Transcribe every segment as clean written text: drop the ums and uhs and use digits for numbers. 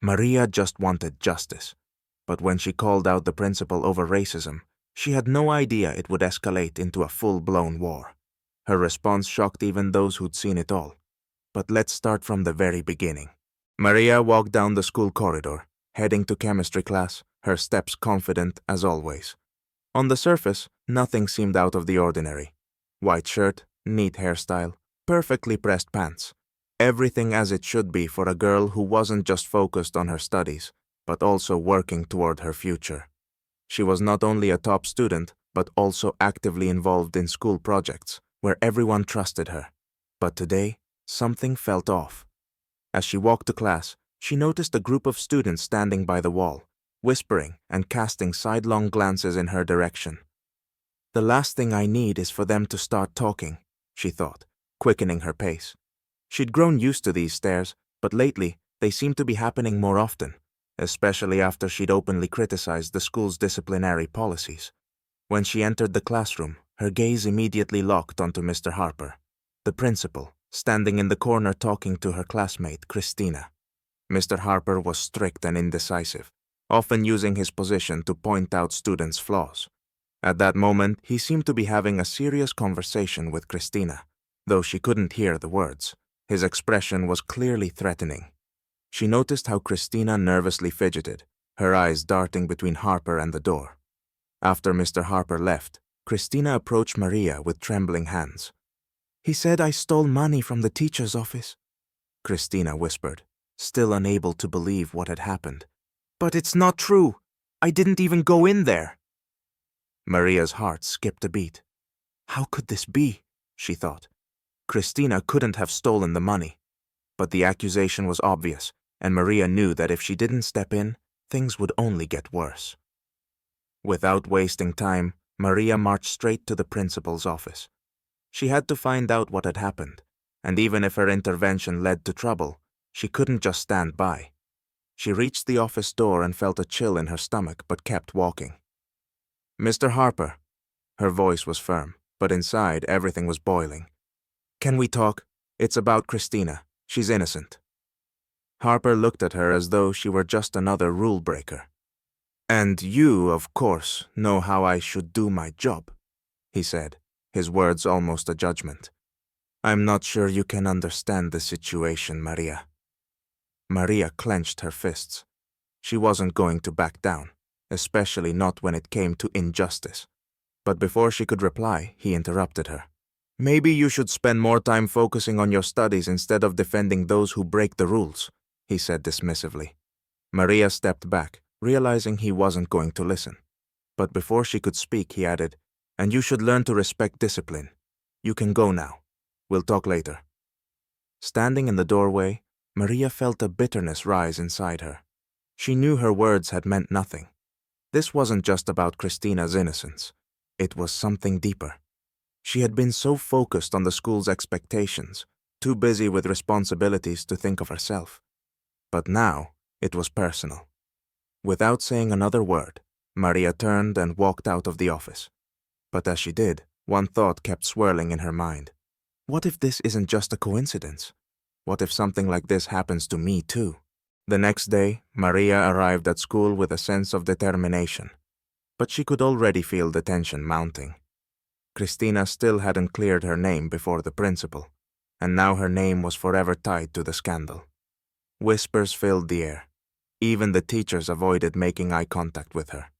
Maria just wanted justice, but when she called out the principal over racism, she had no idea it would escalate into a full-blown war. Her response shocked even those who'd seen it all. But let's start from the very beginning. Maria walked down the school corridor, heading to chemistry class, her steps confident as always. On the surface, nothing seemed out of the ordinary. White shirt, neat hairstyle, perfectly pressed pants. Everything as it should be for a girl who wasn't just focused on her studies, but also working toward her future. She was not only a top student, but also actively involved in school projects, where everyone trusted her. But today, something felt off. As she walked to class, she noticed a group of students standing by the wall, whispering and casting sidelong glances in her direction. The last thing I need is for them to start talking, she thought, quickening her pace. She'd grown used to these stares, but lately they seemed to be happening more often, especially after she'd openly criticized the school's disciplinary policies. When she entered the classroom, her gaze immediately locked onto Mr. Harper, the principal, standing in the corner talking to her classmate, Christina. Mr. Harper was strict and indecisive, often using his position to point out students' flaws. At that moment, he seemed to be having a serious conversation with Christina, though she couldn't hear the words. His expression was clearly threatening. She noticed how Christina nervously fidgeted, her eyes darting between Harper and the door. After Mr. Harper left, Christina approached Maria with trembling hands. "He said I stole money from the teacher's office," Christina whispered, still unable to believe what had happened. "But it's not true. I didn't even go in there." Maria's heart skipped a beat. How could this be? She thought. Christina couldn't have stolen the money. But the accusation was obvious, and Maria knew that if she didn't step in, things would only get worse. Without wasting time, Maria marched straight to the principal's office. She had to find out what had happened, and even if her intervention led to trouble, she couldn't just stand by. She reached the office door and felt a chill in her stomach but kept walking. "Mr. Harper." Her voice was firm, but inside everything was boiling. "Can we talk? It's about Christina. She's innocent." Harper looked at her as though she were just another rule breaker. "And you, of course, know how I should do my job," he said, his words almost a judgment. "I'm not sure you can understand the situation, Maria." Maria clenched her fists. She wasn't going to back down, especially not when it came to injustice. But before she could reply, he interrupted her. "Maybe you should spend more time focusing on your studies instead of defending those who break the rules," he said dismissively. Maria stepped back, realizing he wasn't going to listen. But before she could speak, he added, "And you should learn to respect discipline. You can go now. We'll talk later." Standing in the doorway, Maria felt a bitterness rise inside her. She knew her words had meant nothing. This wasn't just about Christina's innocence. It was something deeper. She had been so focused on the school's expectations, too busy with responsibilities to think of herself. But now, it was personal. Without saying another word, Maria turned and walked out of the office. But as she did, one thought kept swirling in her mind. What if this isn't just a coincidence? What if something like this happens to me too? The next day, Maria arrived at school with a sense of determination. But she could already feel the tension mounting. Christina still hadn't cleared her name before the principal, and now her name was forever tied to the scandal. Whispers filled the air. Even the teachers avoided making eye contact with her.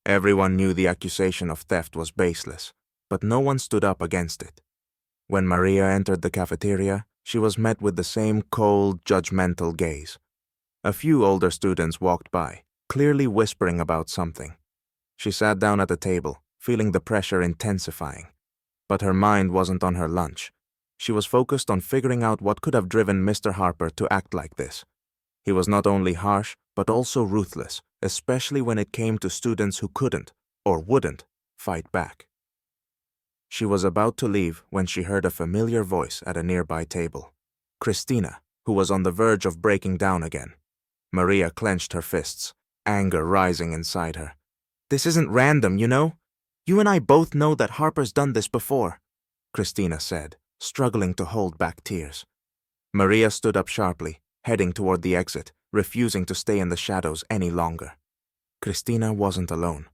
Everyone knew the accusation of theft was baseless, but no one stood up against it. When Maria entered the cafeteria, she was met with the same cold, judgmental gaze. A few older students walked by, clearly whispering about something. She sat down at a table, feeling the pressure intensifying. But her mind wasn't on her lunch. She was focused on figuring out what could have driven Mr. Harper to act like this. He was not only harsh, but also ruthless, especially when it came to students who couldn't, or wouldn't, fight back. She was about to leave when she heard a familiar voice at a nearby table. Christina, who was on the verge of breaking down again. Maria clenched her fists, anger rising inside her. "This isn't random, you know? You and I both know that Harper's done this before," Christina said, struggling to hold back tears. Maria stood up sharply, heading toward the exit, refusing to stay in the shadows any longer. Christina wasn't alone.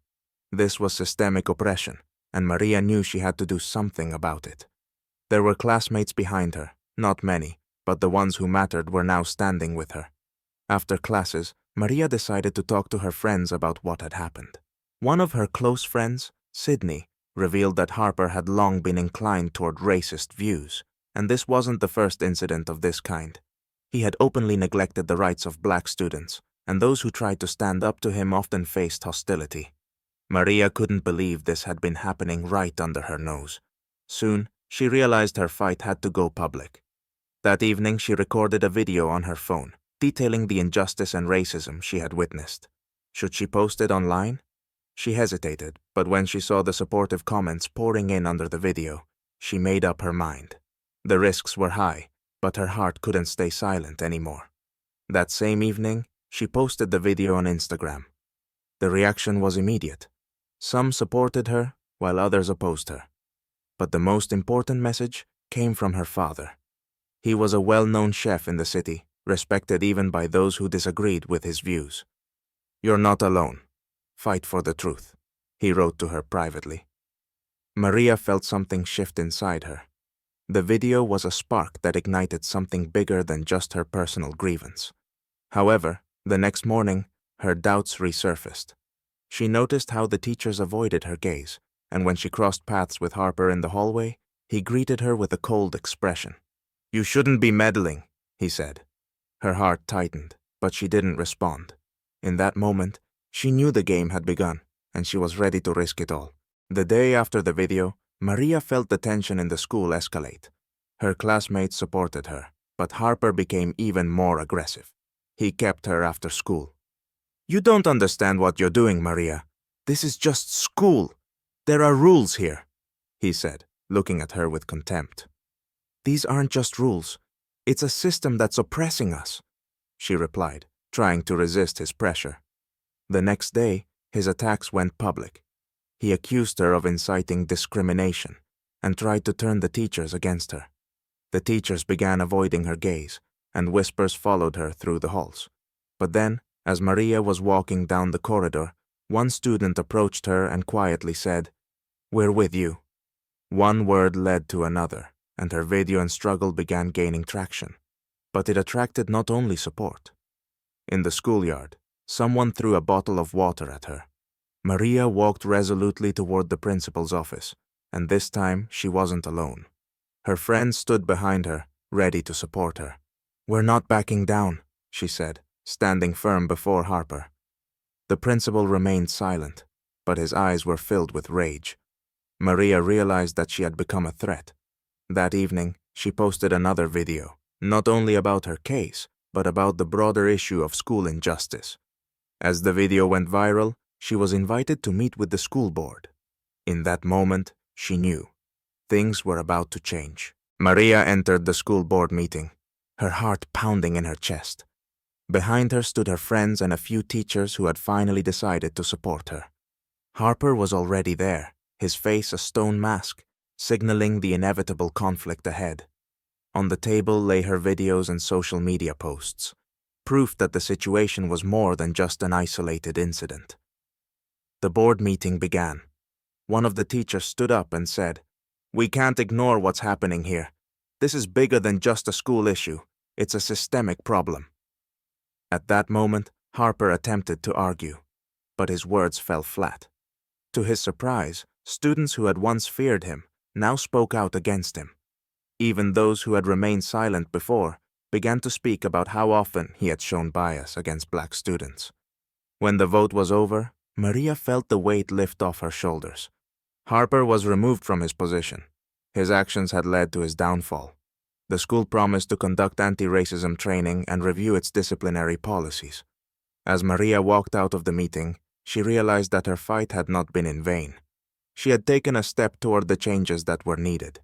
This was systemic oppression, and Maria knew she had to do something about it. There were classmates behind her, not many, but the ones who mattered were now standing with her. After classes, Maria decided to talk to her friends about what had happened. One of her close friends, Sydney, revealed that Harper had long been inclined toward racist views, and this wasn't the first incident of this kind. He had openly neglected the rights of black students, and those who tried to stand up to him often faced hostility. Maria couldn't believe this had been happening right under her nose. Soon, she realized her fight had to go public. That evening, she recorded a video on her phone, detailing the injustice and racism she had witnessed. Should she post it online? She hesitated, but when she saw the supportive comments pouring in under the video, she made up her mind. The risks were high, but her heart couldn't stay silent anymore. That same evening, she posted the video on Instagram. The reaction was immediate. Some supported her, while others opposed her. But the most important message came from her father. He was a well-known chef in the city, respected even by those who disagreed with his views. "You're not alone. Fight for the truth," he wrote to her privately. Maria felt something shift inside her. The video was a spark that ignited something bigger than just her personal grievance. However, the next morning, her doubts resurfaced. She noticed how the teachers avoided her gaze, and when she crossed paths with Harper in the hallway, he greeted her with a cold expression. "You shouldn't be meddling," he said. Her heart tightened, but she didn't respond. In that moment, she knew the game had begun, and she was ready to risk it all. The day after the video, Maria felt the tension in the school escalate. Her classmates supported her, but Harper became even more aggressive. He kept her after school. "You don't understand what you're doing, Maria. This is just school. There are rules here," he said, looking at her with contempt. "These aren't just rules. It's a system that's oppressing us," she replied, trying to resist his pressure. The next day, his attacks went public. He accused her of inciting discrimination and tried to turn the teachers against her. The teachers began avoiding her gaze, and whispers followed her through the halls. But then, as Maria was walking down the corridor, one student approached her and quietly said, "We're with you." One word led to another, and her video and struggle began gaining traction. But it attracted not only support. In the schoolyard, someone threw a bottle of water at her. Maria walked resolutely toward the principal's office, and this time she wasn't alone. Her friends stood behind her, ready to support her. "We're not backing down," she said, standing firm before Harper. The principal remained silent, but his eyes were filled with rage. Maria realized that she had become a threat. That evening, she posted another video, not only about her case, but about the broader issue of school injustice. As the video went viral, she was invited to meet with the school board. In that moment, she knew things were about to change. Maria entered the school board meeting, her heart pounding in her chest. Behind her stood her friends and a few teachers who had finally decided to support her. Harper was already there, his face a stone mask, signaling the inevitable conflict ahead. On the table lay her videos and social media posts, proof that the situation was more than just an isolated incident. The board meeting began. One of the teachers stood up and said, "We can't ignore what's happening here. This is bigger than just a school issue. It's a systemic problem." At that moment, Harper attempted to argue, but his words fell flat. To his surprise, students who had once feared him now spoke out against him. Even those who had remained silent before began to speak about how often he had shown bias against black students. When the vote was over, Maria felt the weight lift off her shoulders. Harper was removed from his position. His actions had led to his downfall. The school promised to conduct anti-racism training and review its disciplinary policies. As Maria walked out of the meeting, she realized that her fight had not been in vain. She had taken a step toward the changes that were needed.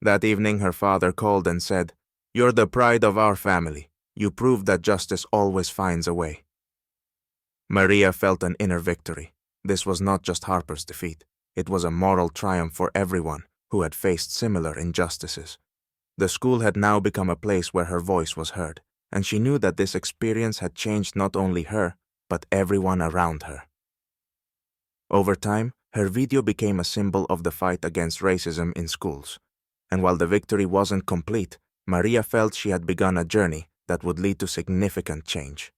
That evening, her father called and said, "You're the pride of our family. You proved that justice always finds a way." Maria felt an inner victory. This was not just Harper's defeat. It was a moral triumph for everyone who had faced similar injustices. The school had now become a place where her voice was heard, and she knew that this experience had changed not only her, but everyone around her. Over time, her video became a symbol of the fight against racism in schools, and while the victory wasn't complete, Maria felt she had begun a journey that would lead to significant change.